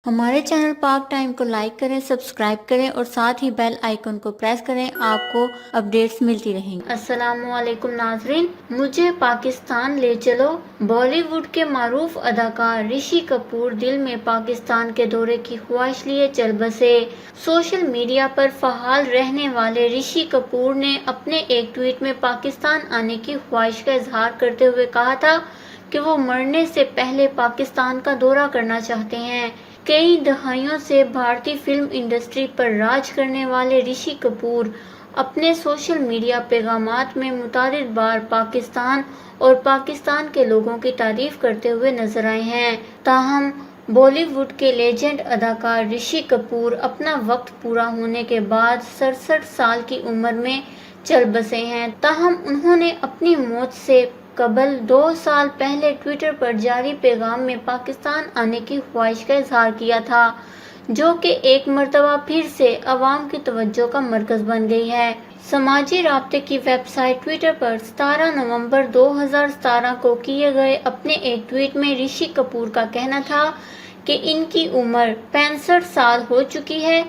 ہمارے چینل پاک ٹائم کو لائک کریں، سبسکرائب کریں اور ساتھ ہی بیل آئیکن کو پریس کریں، آپ کو اپڈیٹس ملتی رہیں گی۔ السلام علیکم ناظرین، مجھے پاکستان لے چلو۔ بالی ووڈ کے معروف اداکار رشی کپور دل میں پاکستان کے دورے کی خواہش لیے چل بسے۔ سوشل میڈیا پر فعال رہنے والے رشی کپور نے اپنے ایک ٹویٹ میں پاکستان آنے کی خواہش کا اظہار کرتے ہوئے کہا تھا کہ وہ مرنے سے پہلے پاکستان کا دورہ کرنا چاہتے ہیں۔ کئی دہائیوں سے بھارتی فلم انڈسٹری پر راج کرنے والے رشی کپور اپنے سوشل میڈیا پیغامات میں متعدد بار پاکستان اور پاکستان کے لوگوں کی تعریف کرتے ہوئے نظر آئے ہیں۔ تاہم بالی ووڈ کے لیجنڈ اداکار رشی کپور اپنا وقت پورا ہونے کے بعد 67 سال کی عمر میں چل بسے ہیں۔ تاہم انہوں نے اپنی موت سے قبل 2 سال پہلے ٹویٹر پر جاری پیغام میں پاکستان آنے کی خواہش کا اظہار کیا تھا، جو کہ ایک مرتبہ پھر سے عوام کی توجہ کا مرکز بن گئی ہے۔ سماجی رابطے کی ویب سائٹ ٹویٹر پر 17 نومبر 2017 کو کیے گئے اپنے ایک ٹویٹ میں رشی کپور کا کہنا تھا کہ ان کی عمر 65 سال ہو چکی ہے۔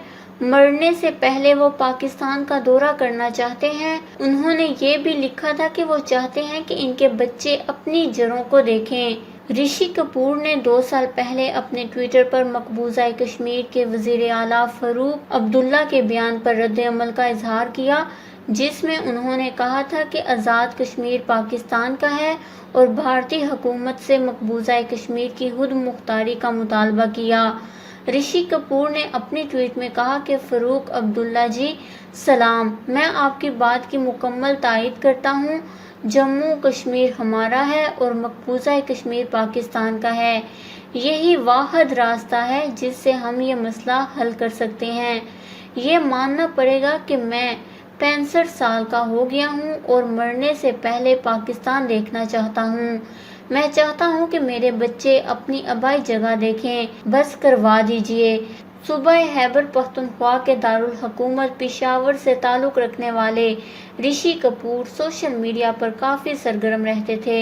مرنے سے پہلے وہ پاکستان کا دورہ کرنا چاہتے ہیں۔ انہوں نے یہ بھی لکھا تھا کہ وہ چاہتے ہیں کہ ان کے بچے اپنی جڑوں کو دیکھیں۔ رشی کپور نے 2 سال پہلے اپنے ٹویٹر پر مقبوضہ کشمیر کے وزیر اعلیٰ فاروق عبداللہ کے بیان پر رد عمل کا اظہار کیا، جس میں انہوں نے کہا تھا کہ آزاد کشمیر پاکستان کا ہے اور بھارتی حکومت سے مقبوضہ کشمیر کی خود مختاری کا مطالبہ کیا۔ رشی کپور نے اپنی ٹویٹ میں کہا کہ فاروق عبداللہ جی، سلام، میں آپ کی بات کی مکمل تائید کرتا ہوں۔ جموں کشمیر ہمارا ہے اور مقبوضہ کشمیر پاکستان کا ہے۔ یہی واحد راستہ ہے جس سے ہم یہ مسئلہ حل کر سکتے ہیں۔ یہ ماننا پڑے گا کہ میں 65 سال کا ہو گیا ہوں اور مرنے سے پہلے پاکستان دیکھنا چاہتا ہوں۔ میں چاہتا ہوں کہ میرے بچے اپنی آبائی جگہ دیکھیں، بس کروا دیجیے۔ صوبہ خیبر پختونخوا کے دارالحکومت پشاور سے تعلق رکھنے والے رشی کپور سوشل میڈیا پر کافی سرگرم رہتے تھے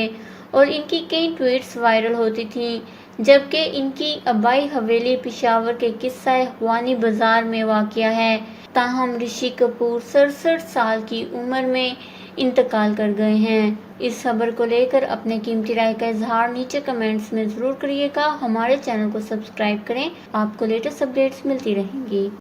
اور ان کی کئی ٹویٹس وائرل ہوتی تھیں، جبکہ ان کی آبائی حویلی پشاور کے قصہ خوانی بازار میں واقع ہے۔ تاہم رشی کپور 67 سال کی عمر میں انتقال کر گئے ہیں۔ اس خبر کو لے کر اپنے قیمتی رائے کا اظہار نیچے کمنٹس میں ضرور کریے گا۔ ہمارے چینل کو سبسکرائب کریں، آپ کو لیٹسٹ اپڈیٹس ملتی رہیں گی۔